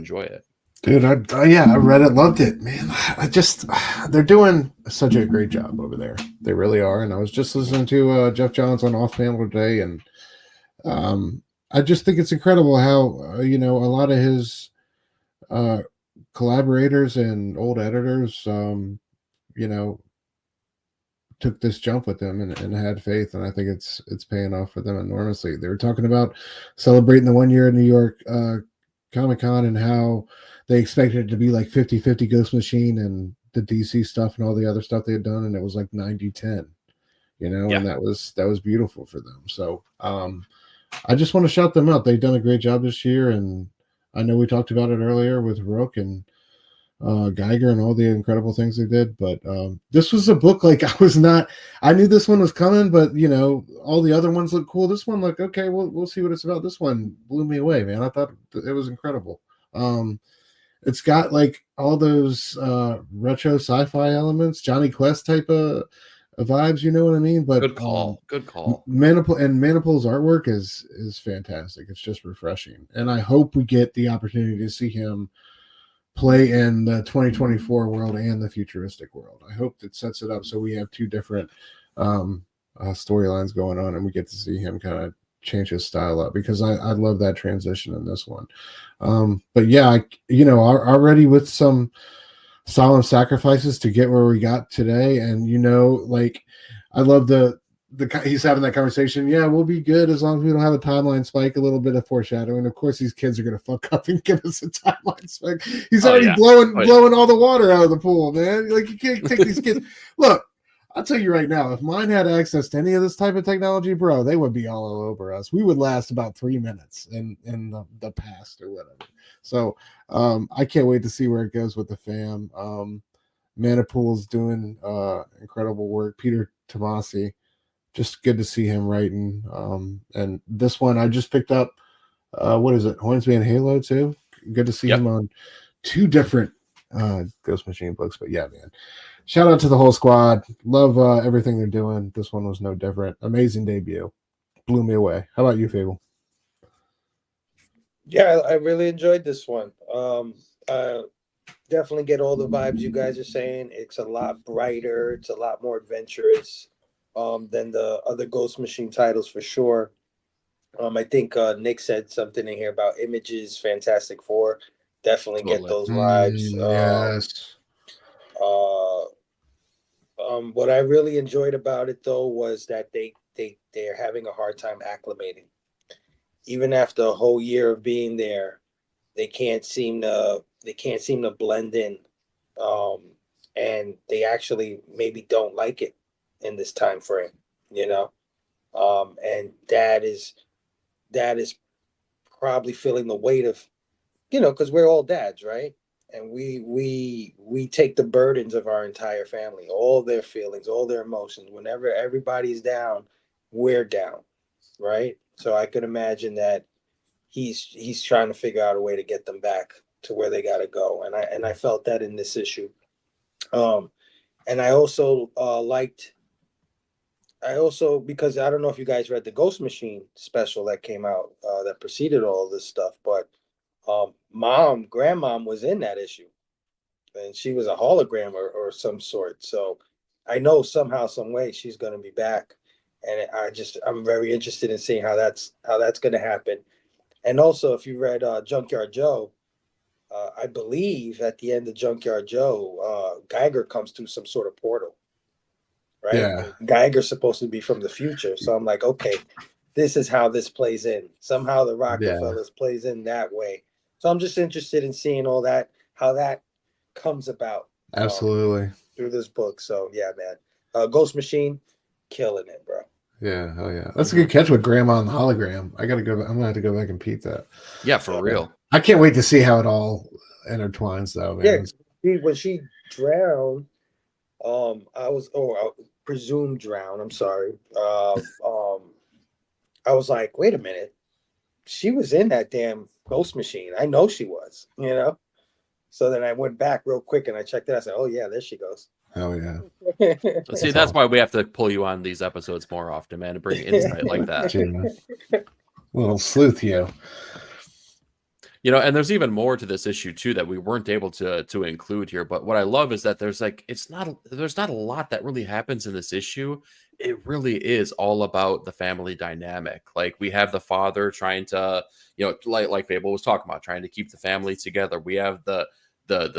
enjoy it. Dude, I read it, loved it, man. They're doing such a great job over there. They really are. And I was just listening to Jeff Johns on Off Panel today, and um, I just think it's incredible how a lot of his uh, collaborators and old editors, you know, took this jump with them and had faith, and I think it's paying off for them enormously. They were talking about celebrating the 1 year in New York Comic-Con and how they expected it to be like 50-50 Ghost Machine and the DC stuff and all the other stuff they had done, and it was like 90-10, and that was beautiful for them. So I just want to shout them out. They've done a great job this year, and I know we talked about it earlier with Rook and Geiger and all the incredible things they did, but this was a book like I knew this one was coming, but all the other ones look cool. This one looked okay. We'll see what it's about. This one blew me away, man. I thought it was incredible. It's got like all those retro sci-fi elements, Jonny Quest type of vibes. You know what I mean? But good call. Manipul's artwork is fantastic. It's just refreshing, and I hope we get the opportunity to see him play in the 2024 world and the futuristic world. I hope that sets it up so we have two different storylines going on, and we get to see him kind of change his style up, because I love that transition in this one. But yeah, already with some solemn sacrifices to get where we got today, and like I love he's having that conversation. Yeah, we'll be good as long as we don't have a timeline spike, a little bit of foreshadowing. Of course, these kids are going to fuck up and give us a timeline spike. He's already blowing all the water out of the pool, man. Like, you can't take these kids. Look, I'll tell you right now, if mine had access to any of this type of technology, bro, they would be all over us. We would last about 3 minutes in the past or whatever. So I can't wait to see where it goes with the fam. Manipool's doing incredible work. Peter Tomasi, just good to see him writing. And this one I just picked up. What is it? Hornsby and Halo too. Good to see him on two different Ghost Machine books. But yeah, man. Shout out to the whole squad. Love everything they're doing. This one was no different. Amazing debut. Blew me away. How about you, Phable? Yeah, I really enjoyed this one. Definitely get all the vibes you guys are saying. It's a lot brighter. It's a lot more adventurous than the other Ghost Machine titles, for sure. I think Nick said something in here about Images, Fantastic Four. Definitely get those vibes. Yes. What I really enjoyed about it, though, was that they're having a hard time acclimating. Even after a whole year of being there, they can't seem to blend in, and they actually maybe don't like it in this time frame, and dad is probably feeling the weight of, because we're all dads, right? And we take the burdens of our entire family, all their feelings, all their emotions. Whenever everybody's down, we're down, right? So I could imagine that he's trying to figure out a way to get them back to where they got to go, and I felt that in this issue. And I also because I don't know if you guys read the Ghost Machine special that came out that preceded all of this stuff, but grandmom was in that issue, and she was a hologram or some sort. So I know somehow, some way she's going to be back, and I'm very interested in seeing how that's going to happen. And also, if you read Junkyard Joe, I believe at the end of Junkyard Joe, Geiger comes through some sort of portal, right? Yeah. Geiger's supposed to be from the future, so I'm like, okay, this is how this plays in. Somehow the Rocketfellers plays in that way. So I'm just interested in seeing all that, how that comes about. Absolutely. Through this book. So yeah, man. Ghost Machine, killing it, bro. Yeah, hell yeah. That's a good catch with Grandma and the hologram. I'm gonna have to go back and peep that. Yeah, for real. I can't wait to see how it all intertwines, though, man. Yeah, when she drowned, I presume drowned. I'm sorry. I was like, wait a minute, she was in that damn Ghost Machine. I know she was, So then I went back real quick and I checked it. I said, oh yeah, there she goes. Oh yeah. See, that's why we have to pull you on these episodes more often, man, to bring insight like that. Little sleuth, you. You know, and there's even more to this issue too that we weren't able to include here. But what I love is that there's like there's not a lot that really happens in this issue. It really is all about the family dynamic. Like we have the father trying to, you know, like Phable was talking about, trying to keep the family together. We have the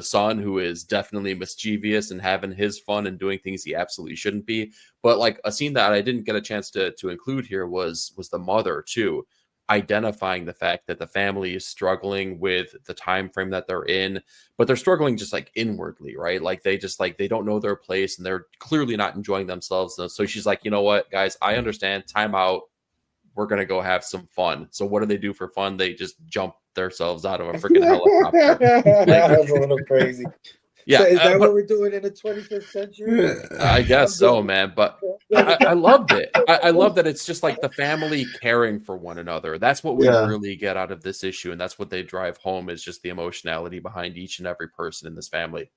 son who is definitely mischievous and having his fun and doing things he absolutely shouldn't be. But like a scene that I didn't get a chance to include here was the mother too, identifying the fact that the family is struggling with the time frame that they're in, but they're struggling just like inwardly, right? Like they just like they don't know their place and they're clearly not enjoying themselves. So she's like, you know what, guys, I understand. Time out. We're gonna go have some fun. So what do they do for fun? They just jump themselves out of a freaking helicopter. That's a little crazy. Yeah, so is that what we're doing in the 25th century? I guess so, man. But I loved it. I love that it's just like the family caring for one another. That's what we really get out of this issue, and that's what they drive home is just the emotionality behind each and every person in this family.